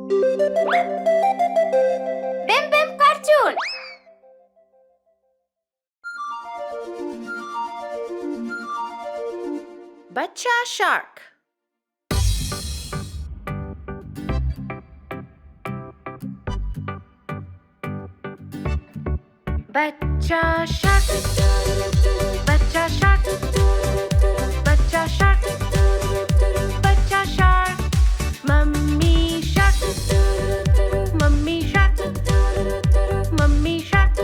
Bim Bim Cartoon. Bachcha Shark. Bachcha Shark. Bachcha Shark. Bachcha Shark. Bachcha Shark. Mummy Shark. Mummy Shark. Mummy Shark.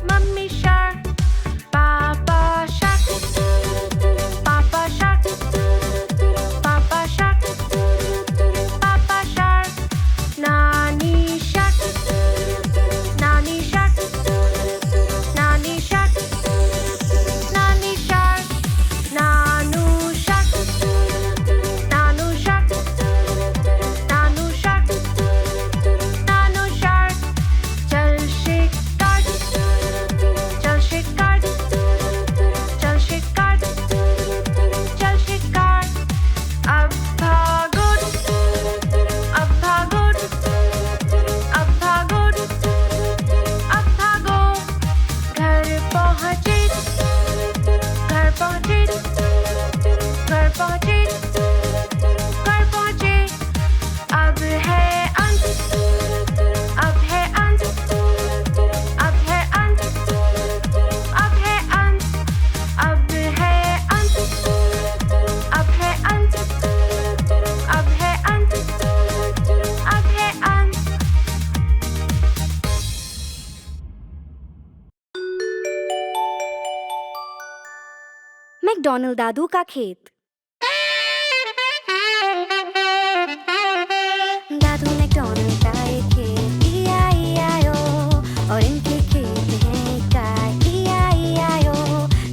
Mummy Shark. Papa Shark. Papa Shark. Papa Shark. Papa Shark. Nani Shark. Nani Shark. Nani Shark. Nani Shark. Nanu Shark. Nanu Shark. Nanu Shark. Nanu Shark. चल शिकार. चल शिकार. चल शिकार. चल शिकार. अब भागो. अब भागो. अब भागो. अब भागो. घर पहुंचे. घर पहुंचे. घर पहुंचे. घर पहुंचे. अब है अंत. अब है अंत. अब है अंत. अब है अंत. अब है अंत. अब है अंत. अब है अंत. अब है अंत. मैकडॉनल्ड दादू का खेत. दादू मैकडॉनल्ड का एक खेत, E-I-E-I-O, और इनके खेत में है गाय, E-I-E-I-O.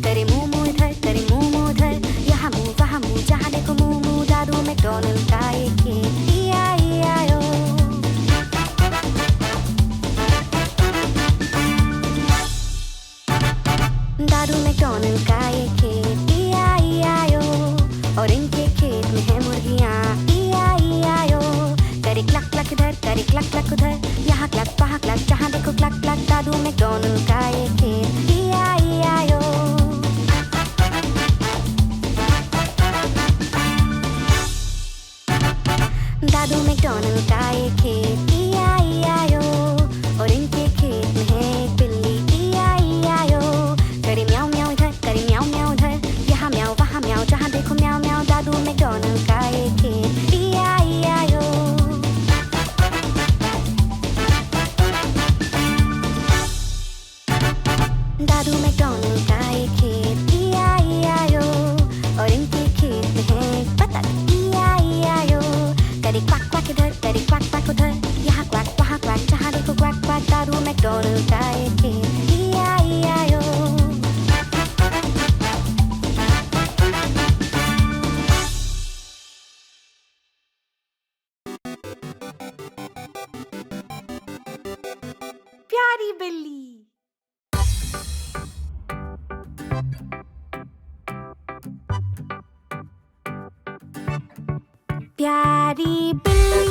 करे मुंह मुंह इधर, करे मुंह मुंह उधर, यहाँ मुंह वहाँ मुंह, जहाँ देखो मुंह मुंह. दादू मैकडॉनल्ड का एक खेत, E-I-E-I-O. दादू मैकडॉनल्ड का एक खेत, E-I-E-I-O, और इनके खेत में है मुर्गियाँ, E-I-E-I-O. करे क्लक क्लक इधर, करे क्लक क्लक उधर, यहाँ क्लक वहाँ क्लक, जहाँ देखो क्लक क्लक. दादू मैकडॉनल्ड का एक खेत, E-I-E-I-O. दादू मैकडॉनल्ड का एक खेत, E-I-E-I-O, और इनके खेत में है एक बिल्ली, E-I-E-I-O. करे म्याऊ म्याऊ इधर, करे म्याऊ म्याऊ उधर, यहाँ म्याऊ वहाँ म्याऊ, जहाँ देखो म्याऊ म्याऊ. दादू मैकडॉनल्ड का एक खेत, E-I-E-I-O. दादू मैकडॉनल्ड का एक खेत, E-I-E-I-O, और इनके खेत में है एक बतख, E-I-E-I-O. करे क्वाक क्वाक इधर, करे क्वाक क्वाक उधर, यहाँ क्वाक वहाँ क्वाक, जहाँ देखो क्वाक क्वाक. दादू मैकडॉनल्ड का एक खेत, E-I-E-I-O. प्यारी बिल्ली. प्यारी बिल्ली,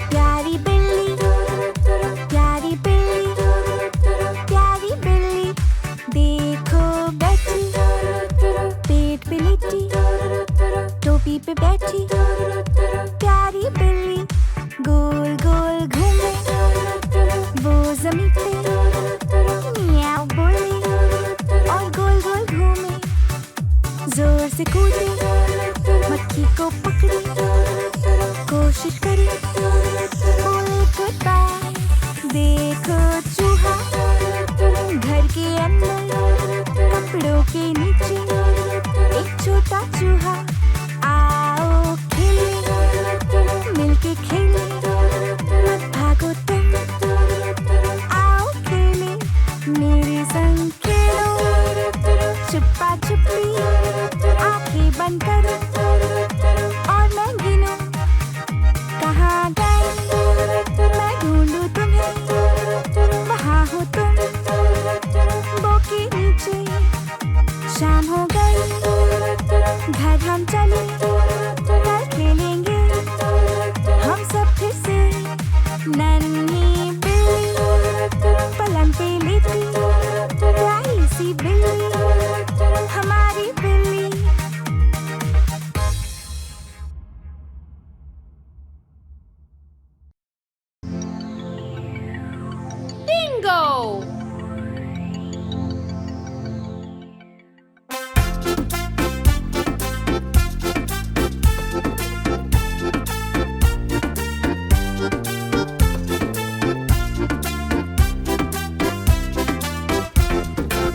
प्यारी बिल्ली, प्यारी बिल्ली, प्यारी बिल्ली, देखो बैठी, पेट पे लेटी, टोपी पे बैठी. प्यारी बिल्ली गोल गोल घूमे, वो जमीन पे मियाऊ बोले, और गोल गोल घूमे, जोर से कूदे, मक्खी को पकड़े, कोशिश bingo!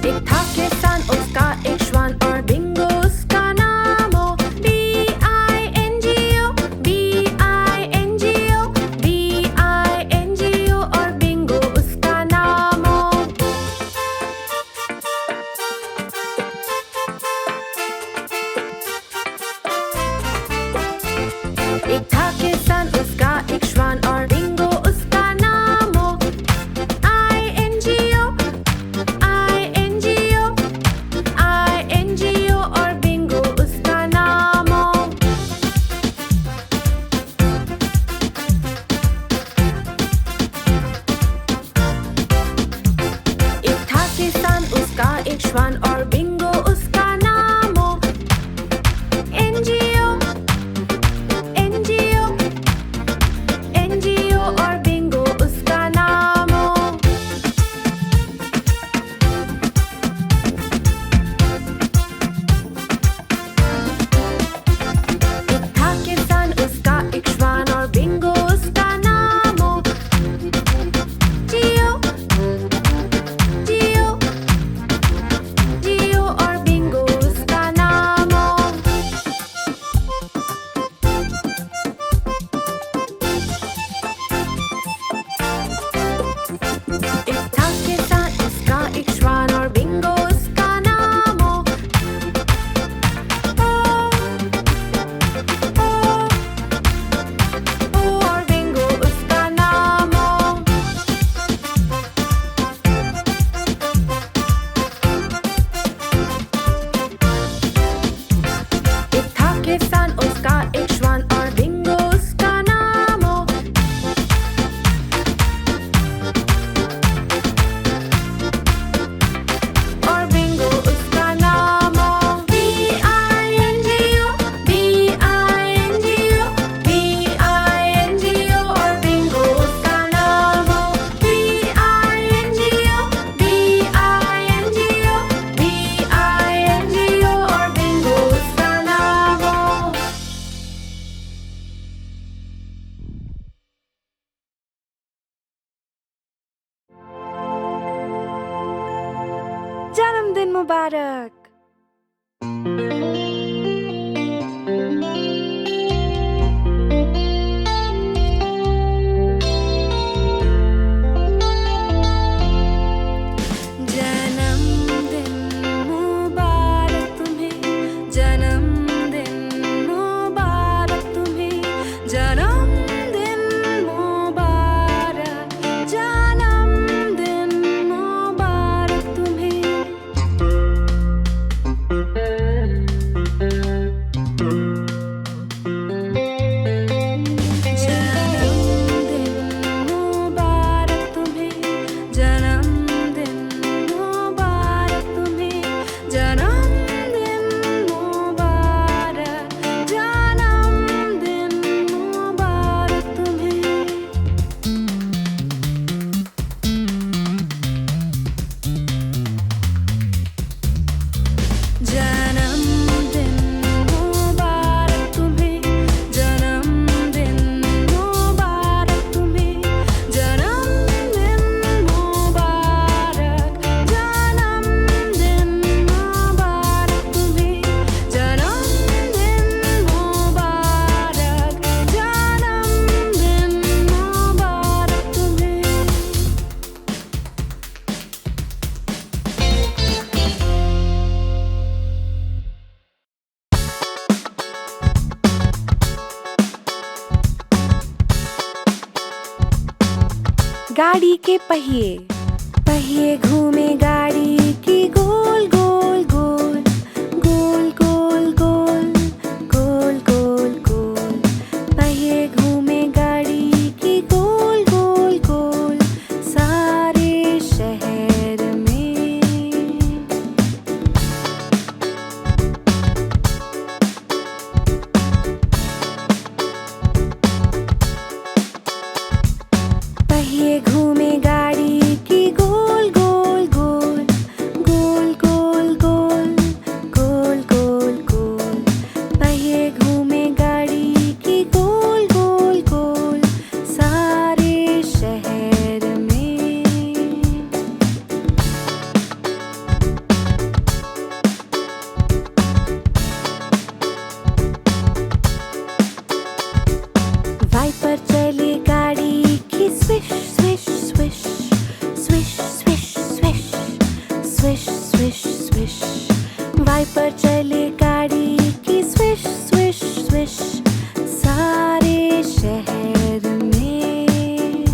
एक था किसान, उसका एक श्वान और बिंगो उसका नाम हो। B-I-N-G-O, B-I-N-G-O, B-I-N-G-O और बिंगो उसका नाम हो। एक था किसान, उसका एक श्वान और बिंगो उसका नाम हो। I-N-G-O, I-N-G-O, I-N-G-O और बिंगो उसका नाम हो। एक था किसान, उसका एक श्वान और बिंगो उसका नाम हो। N-G-O, N-G-O, N-G-O और बिंगो उसका नाम हो। एक था किसान, उसका एक श्वान और बिंगो उसका नाम हो। G-O, G-O, G-O और बिंगो उसका नाम हो। एक था किसान, उसका एक श्वान और बिंगो उसका नाम हो। ओ, ओ, ओ और बिंगो उसका नाम हो। एक था किसान, उसका एक श्वान और बिंगो उसका नाम हो। और बिंगो उसका नाम हो। B-I-N-G-O, B-I-N-G-O, B-I-N-G-O और बिंगो उसका नाम हो। B-I-N-G-O, B-I-N-G-O, B-I-N-G-O और बिंगो उसका नाम हो। जन्मदिन मुबारक। जन्मदिन मुबारक तुम्हें, जन्मदिन मुबारक तुम्हें, जन्मदिन मुबारक, जन्मदिन मुबारक तुम्हें। गाड़ी के पहिए, पहिए घूमे गाड़ी की गोल गोल गोल, गोल गोल गोल, गोल गोल गोल। पहिए घूमे गाड़ी की गोल गोल गोल, सारे शहर में। पहिए घूमे गाड़ी की गोल वाइपर चले गाड़ी की swish swish swish swish swish swish swish swish swish wiper चले गाड़ी की स्विश स्विश स्विश सारे शहर में।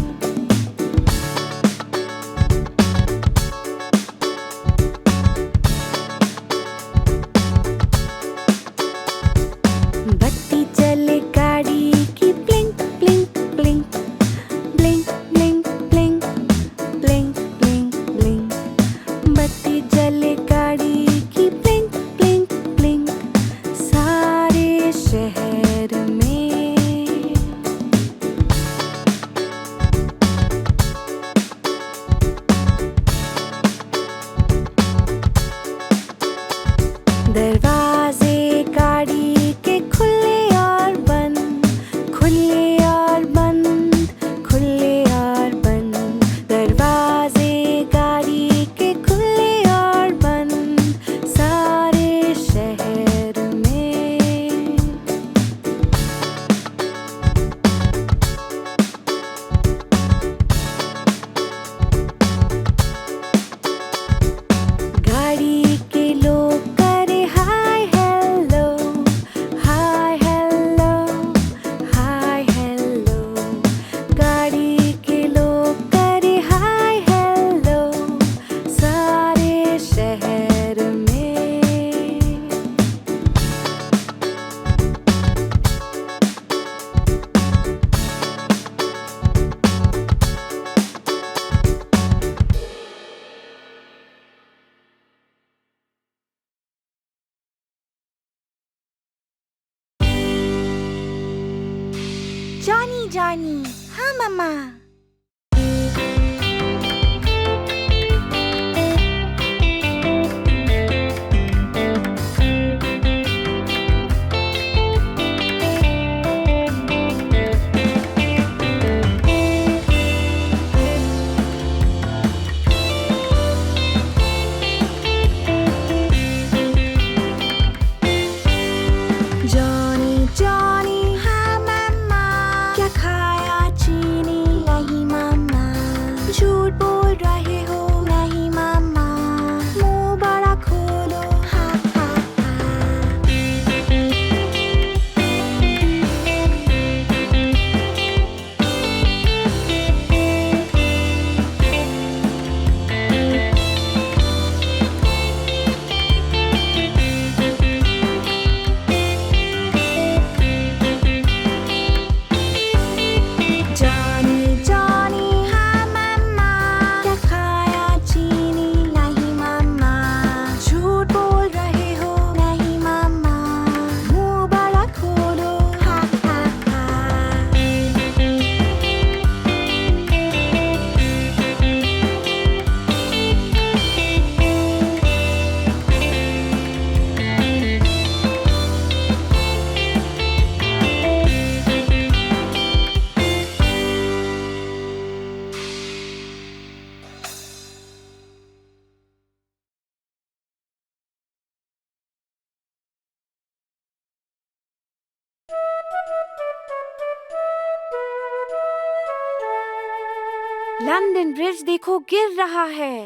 बत्ती चले गाड़ी की blink blink blink blink blink blink blink blink blink बत्ती जले गाड़ी की ब्लिंक ब्लिंक ब्लिंक सारे शहर में। दरवाजे गाड़ी के खुले और बंद खुले और बंद खुले और बंद दरवाजे गाड़ी के खुले और बंद सारे शहर में। गाड़ी के लोग करे hi hello hi hello hi hello गाड़ी के लोग करे हाय हेलो सारे शहर में। जॉनी जॉनी हाँ मम्मा। जॉनी जॉनी हाँ मम्मा। क्या खाया चीनी? नहीं मम्मा। झूठ बोल रहे हो? नहीं मम्मा। मुंह बड़ा खोलो हा हा जॉनी जॉनी हाँ मम्मा। क्या खाया चीनी? नहीं मम्मा। झूठ बोल रहे हो? नहीं मम्मा। मुंह बड़ा खोलो हा हा हा लंदन ब्रिज देखो गिर रहा है।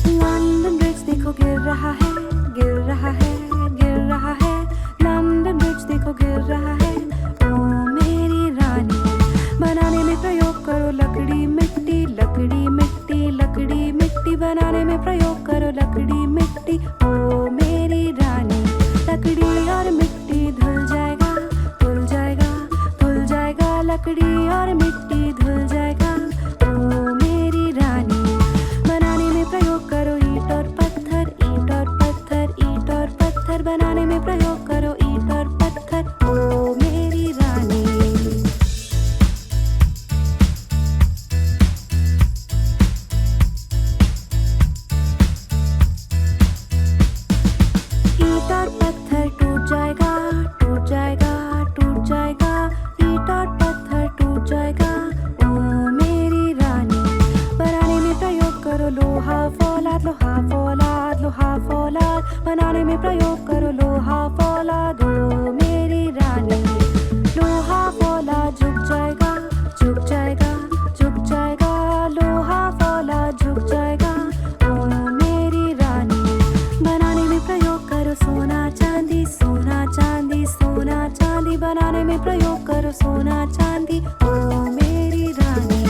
लंदन ब्रिज देखो गिर रहा है गिर रहा है गिर रहा है लंदन ब्रिज देखो गिर रहा है। ओ मेरी रानी बनाने में प्रयोग करो लकड़ी मिट्टी लकड़ी मिट्टी लकड़ी मिट्टी बनाने में प्रयोग करो लकड़ी मिट्टी। ओ मेरी रानी लकड़ी और मिट्टी धुल जाएगा धुल जाएगा धुल जाएगा लकड़ी और मिट्टी धुल जाएगा। ओ मेरी रानी बनाने में प्रयोग करो ईंट और पत्थर ईंट और पत्थर ईंट और पत्थर बनाने में प्रयोग करो ईंट और पत्थर। ओ मेरी रानी ईंट और पत्थर टूट जाएगा टूट जाएगा टूट जाएगा ईंट और पत्थर टूट जाएगा। लोहा फौलाद, लोहा फौलाद बनाने में प्रयोग करो लोहा फौलाद। ओ मेरी रानी, लोहा फौलाद झुक जाएगा, झुक जाएगा, झुक जाएगा, लोहा फौलाद झुक जाएगा। ओ मेरी रानी, बनाने में प्रयोग करो सोना चांदी, सोना चांदी, सोना चांदी बनाने में प्रयोग करो सोना चांदी। ओ मेरी रानी,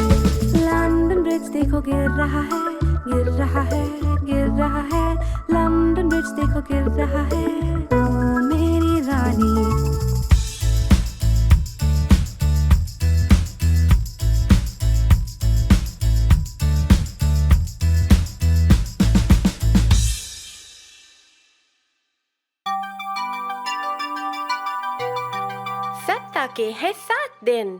लंदन ब्रिज देखो गिर रहा है, गिर रहा है, गिर रहा है, लंदन ब्रिज देखो गिर रहा है। ओ मेरी रानी, सप्ताह के है 7 दिन।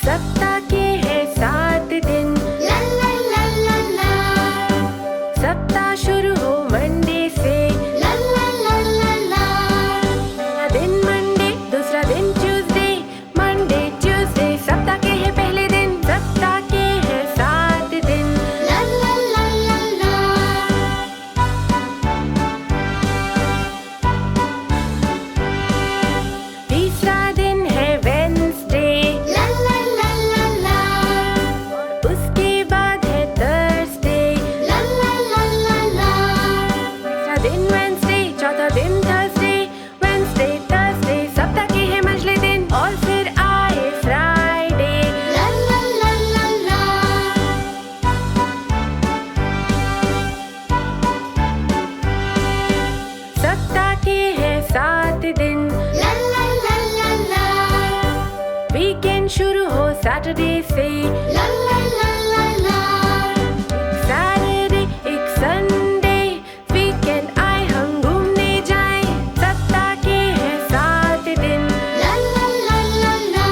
सप्ताह के है 7 दिन। ला ला ला ला ला, सप्ताह शुरू हो मंडे से। ला ला ला ला ला, पहला दिन मंडे, दूसरा दिन ट्यूसडे, मंडे ट्यूसडे सप्ताह के है पहले दिन। सप्ताह के है 7 दिन। ला ला ला ला ला, तीसरा दिन है वेडनेसडे, ला ला ला ला ला, उसके बाद है थर्सडे। ला ला ला ला ला, तीसरा दिन वेडनेसडे, चौथा दिन थर्सडे, वेडनेसडे थर्सडे सप्ताह के है मंझले दिन। और फिर आए फ्राइडे। ला ला ला ला ला, सप्ताह के है 7 दिन। ला ला ला ला ला, वीकेंड शुरू हो सैटरडे से। ला ला ला ला ला, सैटरडे एक संडे, वीकेंड आए हम घूमने जाएं। सप्ताह के है 7 दिन। ला ला ला ला ला,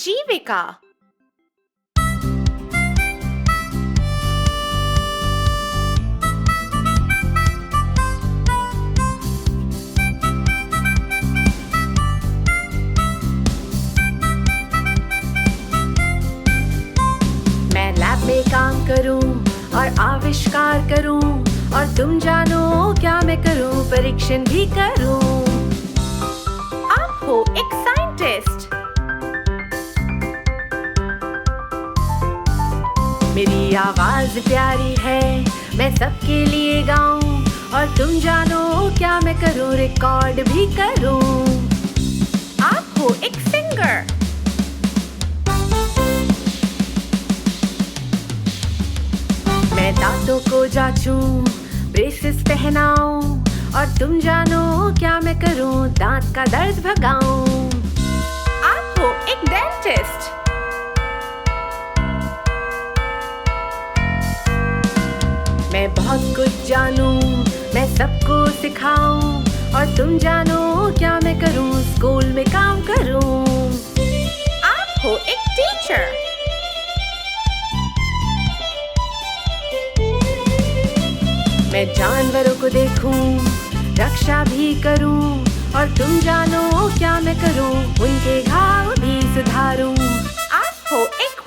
जीविका। मैं लैब में काम करूं और आविष्कार करूं, और तुम जानो क्या मैं करूं, परीक्षण भी करूं। आप हो एक साइंटिस्ट। मेरी आवाज प्यारी है, मैं सबके लिए गाऊं, और तुम जानो क्या मैं करूं, रिकॉर्ड भी करूं। आप हो एक सिंगर। मैं दांतों को जांचूं, ब्रेसेस पहनाऊं, और तुम जानो क्या मैं करूं, दांत का दर्द भगाऊं। आप हो एक डेंटिस्ट। मैं बहुत कुछ जानूं, मैं सबको सिखाऊं, और तुम जानो क्या मैं करूं, स्कूल में काम करूं। आप हो एक टीचर। मैं जानवरों को देखूं, रक्षा भी करूं, और तुम जानो क्या मैं करूं, उनके घाव भी सुधारूं। आप हो एक